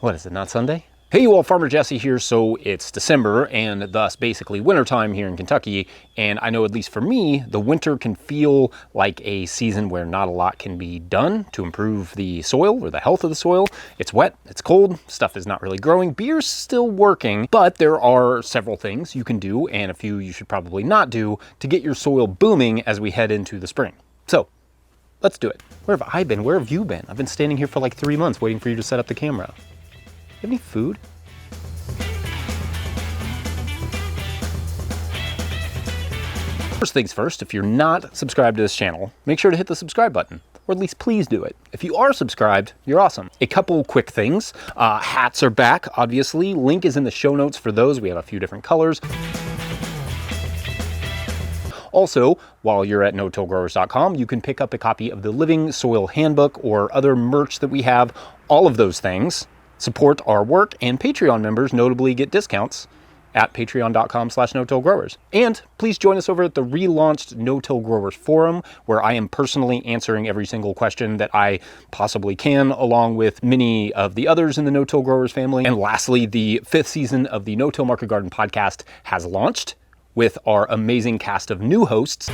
What is it, not Sunday? Hey you all, Farmer Jesse here. So it's December and thus basically wintertime here in Kentucky. And I know at least for me, the winter can feel like a season where not a lot can be done to improve the soil or the health of the soil. It's wet, it's cold, stuff is not really growing, beer's still working, but there are several things you can do and a few you should probably not do to get your soil booming as we head into the spring. So let's do it. Where have I been? Where have you been? I've been standing here for like 3 months waiting for you to set up the camera. You have any food? First things first, if you're not subscribed to this channel, make sure to hit the subscribe button, or at least please do it. If you are subscribed, you're awesome. A couple quick things. Hats are back, obviously. Link is in the show notes for those. We have a few different colors. Also, while you're at no-tillgrowers.com, you can pick up a copy of the Living Soil Handbook or other merch that we have. All of those things support our work, and Patreon members notably get discounts at patreon.com/no-tillgrowers. And please join us over at the relaunched No-Till Growers Forum, where I am personally answering every single question that I possibly can, along with many of the others in the No-Till Growers family. And lastly, the 5th season of the No-Till Market Garden podcast has launched with our amazing cast of new hosts.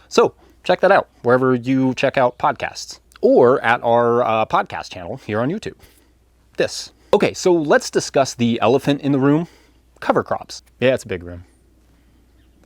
So check that out wherever you check out podcasts, or at our podcast channel here on YouTube. Okay, so let's discuss the elephant in the room, cover crops. Yeah, it's a big room.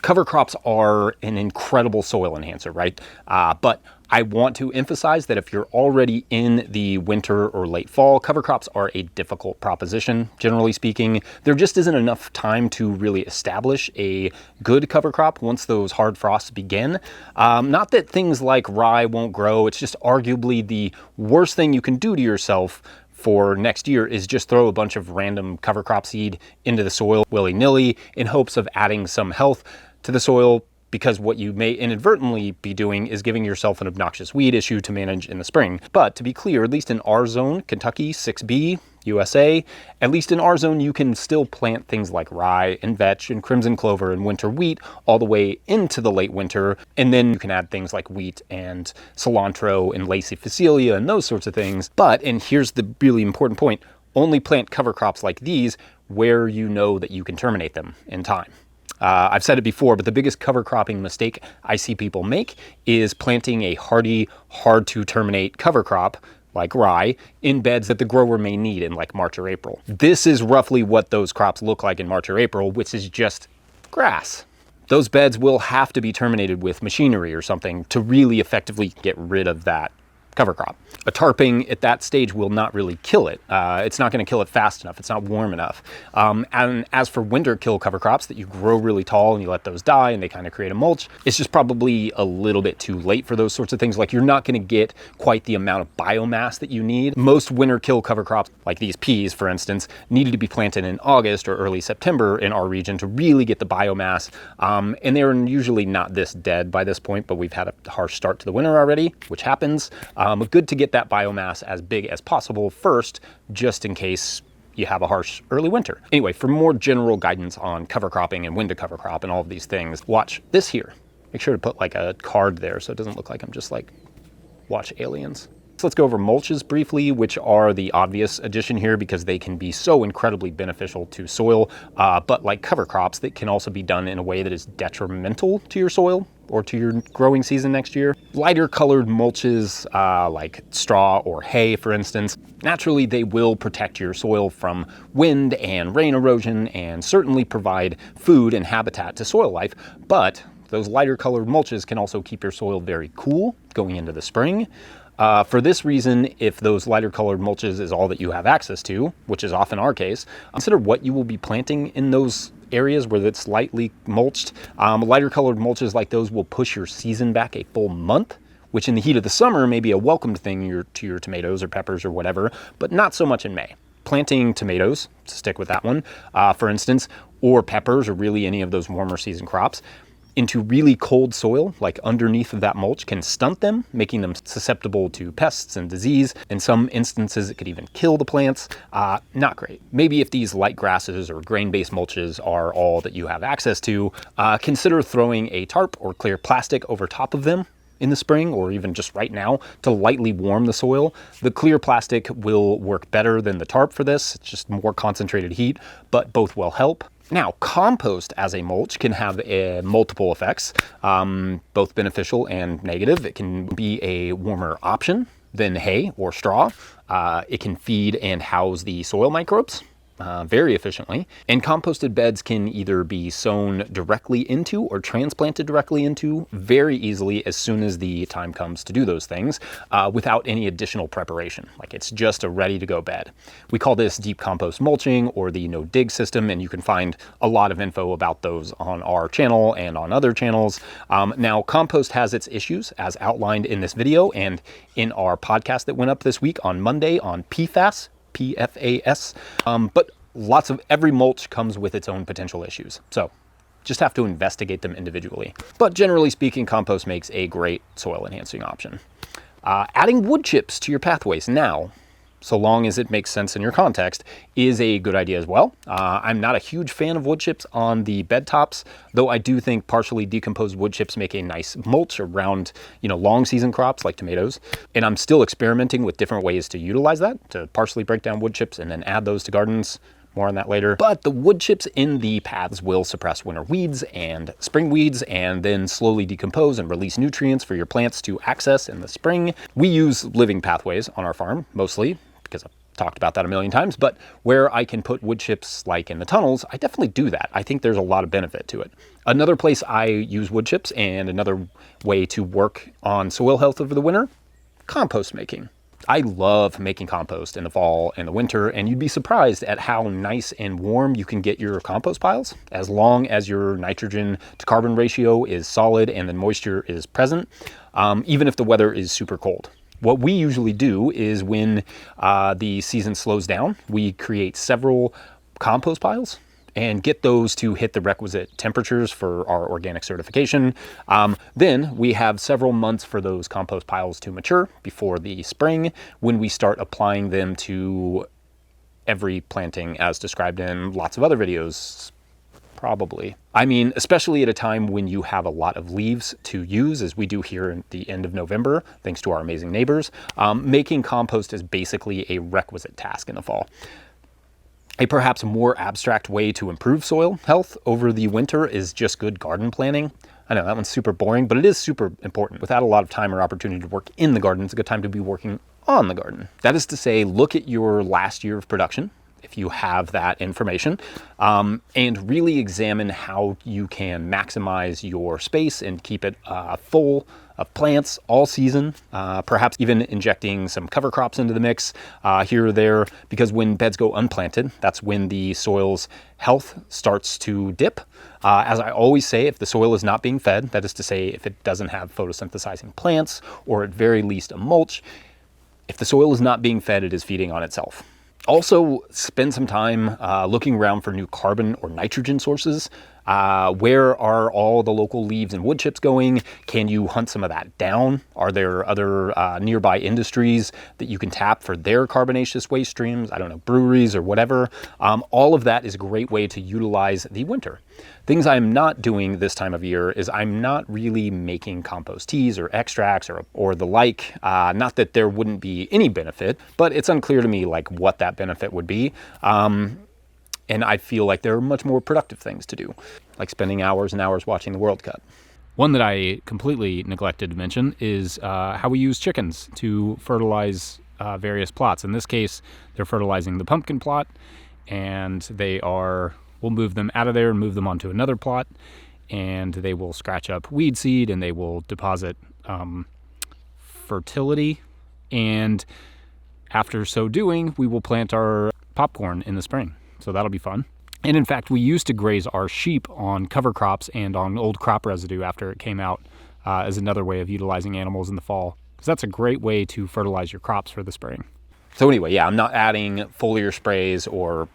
Cover crops are an incredible soil enhancer, right? But I want to emphasize that if you're already in the winter or late fall, cover crops are a difficult proposition, generally speaking. There just isn't enough time to really establish a good cover crop once those hard frosts begin. Not that things like rye won't grow, it's just arguably the worst thing you can do to yourself for next year is just throw a bunch of random cover crop seed into the soil willy-nilly in hopes of adding some health to the soil, because what you may inadvertently be doing is giving yourself an obnoxious weed issue to manage in the spring. But to be clear, at least in our zone, Kentucky, 6B, USA, at least in our zone, you can still plant things like rye and vetch and crimson clover and winter wheat all the way into the late winter. And then you can add things like wheat and cilantro and lacy phacelia and those sorts of things. But, and here's the really important point, only plant cover crops like these where you know that you can terminate them in time. I've said it before, but the biggest cover cropping mistake I see people make is planting a hardy, hard to terminate cover crop like rye in beds that the grower may need in like March or April. This is roughly what those crops look like in March or April, which is just grass. Those beds will have to be terminated with machinery or something to really effectively get rid of that cover crop. A tarping at that stage will not really kill it. It's not going to kill it fast enough. It's not warm enough. And as for winter kill cover crops that you grow really tall and you let those die and they kind of create a mulch, it's just probably a little bit too late for those sorts of things. Like, you're not going to get quite the amount of biomass that you need. Most winter kill cover crops, like these peas, for instance, needed to be planted in August or early September in our region to really get the biomass. And they're usually not this dead by this point, but we've had a harsh start to the winter already, which happens. Good to get that biomass as big as possible first, just in case you have a harsh early winter. Anyway, for more general guidance on cover cropping and when to cover crop and all of these things, watch this here. Make sure to put like a card there so it doesn't look like I'm just like, watch aliens. So let's go over mulches briefly, which are the obvious addition here because they can be so incredibly beneficial to soil, but like cover crops, that can also be done in a way that is detrimental to your soil or to your growing season next year. Lighter colored mulches, like straw or hay, for instance, naturally they will protect your soil from wind and rain erosion and certainly provide food and habitat to soil life, but those lighter colored mulches can also keep your soil very cool going into the spring. For this reason, if those lighter colored mulches is all that you have access to, which is often our case, consider what you will be planting in those areas where it's lightly mulched. Lighter colored mulches like those will push your season back a full month, which in the heat of the summer may be a welcomed thing to your tomatoes or peppers or whatever, but not so much in May. Planting tomatoes, to stick with that one, for instance, or peppers or really any of those warmer season crops, into really cold soil, like underneath of that mulch, can stunt them, making them susceptible to pests and disease. In some instances, it could even kill the plants. Not great. Maybe if these light grasses or grain-based mulches are all that you have access to, consider throwing a tarp or clear plastic over top of them in the spring, or even just right now, to lightly warm the soil. The clear plastic will work better than the tarp for this. It's just more concentrated heat, but both will help. Now, compost as a mulch can have multiple effects, both beneficial and negative. It can be a warmer option than hay or straw. It can feed and house the soil microbes very efficiently. And composted beds can either be sown directly into or transplanted directly into very easily as soon as the time comes to do those things without any additional preparation. Like, it's just a ready to go bed. We call this deep compost mulching or the no dig system, and you can find a lot of info about those on our channel and on other channels. Now, compost has its issues as outlined in this video and in our podcast that went up this week on Monday on PFAS. PFAS, but every mulch comes with its own potential issues. So just have to investigate them individually. But generally speaking, compost makes a great soil enhancing option. Adding wood chips to your pathways now, so long as it makes sense in your context, is a good idea as well. I'm not a huge fan of wood chips on the bed tops, though I do think partially decomposed wood chips make a nice mulch around, long season crops like tomatoes. And I'm still experimenting with different ways to utilize that, to partially break down wood chips and then add those to gardens. More on that later. But the wood chips in the paths will suppress winter weeds and spring weeds and then slowly decompose and release nutrients for your plants to access in the spring. We use living pathways on our farm, mostly, because I've talked about that a million times, but where I can put wood chips like in the tunnels, I definitely do that. I think there's a lot of benefit to it. Another place I use wood chips and another way to work on soil health over the winter, compost making. I love making compost in the fall and the winter, and you'd be surprised at how nice and warm you can get your compost piles as long as your nitrogen to carbon ratio is solid and the moisture is present, even if the weather is super cold. What we usually do is when the season slows down, we create several compost piles and get those to hit the requisite temperatures for our organic certification. Then we have several months for those compost piles to mature before the spring, when we start applying them to every planting as described in lots of other videos. Probably. I mean, especially at a time when you have a lot of leaves to use, as we do here at the end of November, thanks to our amazing neighbors, making compost is basically a requisite task in the fall. A perhaps more abstract way to improve soil health over the winter is just good garden planning. I know that one's super boring, but it is super important. Without a lot of time or opportunity to work in the garden, it's a good time to be working on the garden. That is to say, look at your last year of production, if you have that information, and really examine how you can maximize your space and keep it full of plants all season, perhaps even injecting some cover crops into the mix here or there, because when beds go unplanted, that's when the soil's health starts to dip. As I always say, if the soil is not being fed, that is to say, if it doesn't have photosynthesizing plants, or at very least a mulch, if the soil is not being fed, it is feeding on itself. Also, spend some time looking around for new carbon or nitrogen sources. Where are all the local leaves and wood chips going? Can you hunt some of that down? Are there other nearby industries that you can tap for their carbonaceous waste streams? I don't know, breweries or whatever. All of that is a great way to utilize the winter. Things I'm not doing this time of year is I'm not really making compost teas or extracts or the like. Not that there wouldn't be any benefit, but it's unclear to me like what that benefit would be. And I feel like there are much more productive things to do, like spending hours and hours watching the World Cup. One that I completely neglected to mention is how we use chickens to fertilize various plots. In this case, they're fertilizing the pumpkin plot, and we'll move them out of there and move them onto another plot, and they will scratch up weed seed and they will deposit fertility. And after so doing, we will plant our popcorn in the spring. So that'll be fun. And in fact, we used to graze our sheep on cover crops and on old crop residue after it came out as another way of utilizing animals in the fall, because that's a great way to fertilize your crops for the spring. So anyway, yeah, I'm not adding foliar sprays or,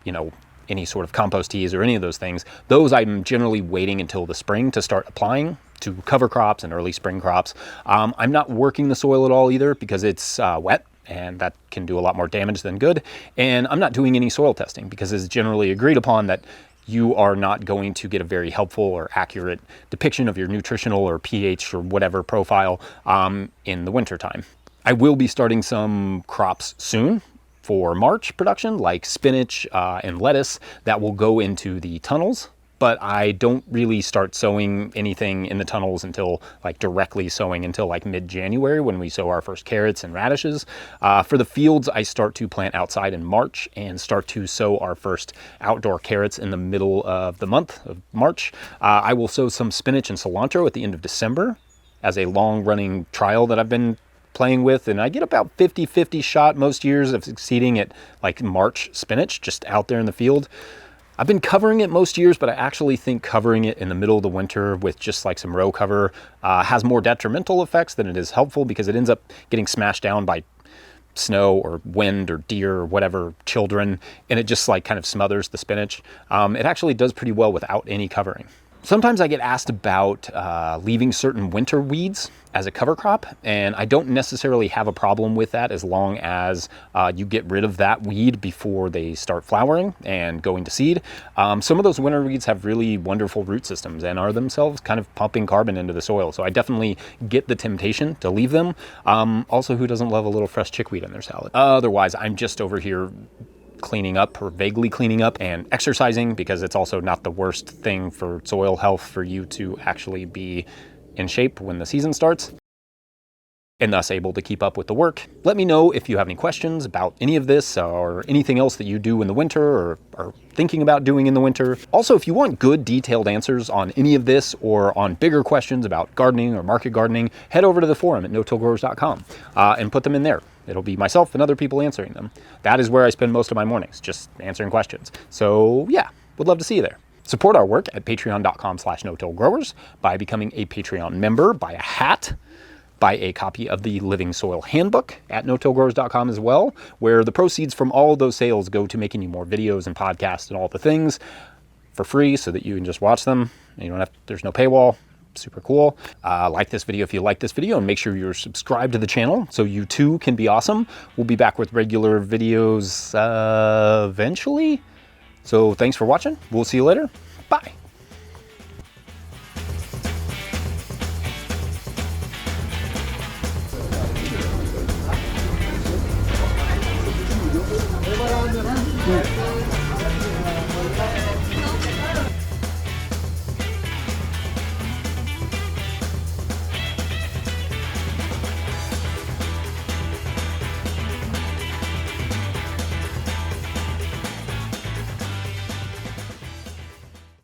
any sort of compost teas or any of those things. Those I'm generally waiting until the spring to start applying to cover crops and early spring crops. I'm not working the soil at all either because it's wet, and that can do a lot more damage than good. And I'm not doing any soil testing because it's generally agreed upon that you are not going to get a very helpful or accurate depiction of your nutritional or pH or whatever profile in the wintertime. I will be starting some crops soon for March production, like spinach and lettuce that will go into the tunnels. But I don't really start sowing anything in the tunnels until directly sowing until mid-January, when we sow our first carrots and radishes. For the fields, I start to plant outside in March and start to sow our first outdoor carrots in the middle of the month of March. I will sow some spinach and cilantro at the end of December as a long-running trial that I've been playing with, and I get about 50-50 shot most years of succeeding at March spinach just out there in the field. I've been covering it most years, but I actually think covering it in the middle of the winter with just some row cover has more detrimental effects than it is helpful, because it ends up getting smashed down by snow or wind or deer or whatever, children, and it just kind of smothers the spinach. It actually does pretty well without any covering. Sometimes I get asked about leaving certain winter weeds as a cover crop, and I don't necessarily have a problem with that as long as you get rid of that weed before they start flowering and going to seed. Some of those winter weeds have really wonderful root systems and are themselves kind of pumping carbon into the soil, so I definitely get the temptation to leave them. Also, who doesn't love a little fresh chickweed in their salad? Otherwise, I'm just over here cleaning up, or vaguely cleaning up, and exercising, because it's also not the worst thing for soil health for you to actually be in shape when the season starts, and thus able to keep up with the work. Let me know if you have any questions about any of this or anything else that you do in the winter or are thinking about doing in the winter. Also, if you want good detailed answers on any of this or on bigger questions about gardening or market gardening, head over to the forum at no-tillgrowers.com and put them in there. It'll be myself and other people answering them. That is where I spend most of my mornings, just answering questions. So yeah, would love to see you there. Support our work at patreon.com/no-tillgrowers by becoming a Patreon member, buy a hat, buy a copy of the Living Soil Handbook at no-tillgrowers.com as well, where the proceeds from all of those sales go to making you more videos and podcasts and all the things for free, so that you can just watch them. And you don't have, there's no paywall. Super cool. Like this video if you like this video, and make sure you're subscribed to the channel so you too can be awesome. We'll be back with regular videos eventually. So thanks for watching. We'll see you later. Bye.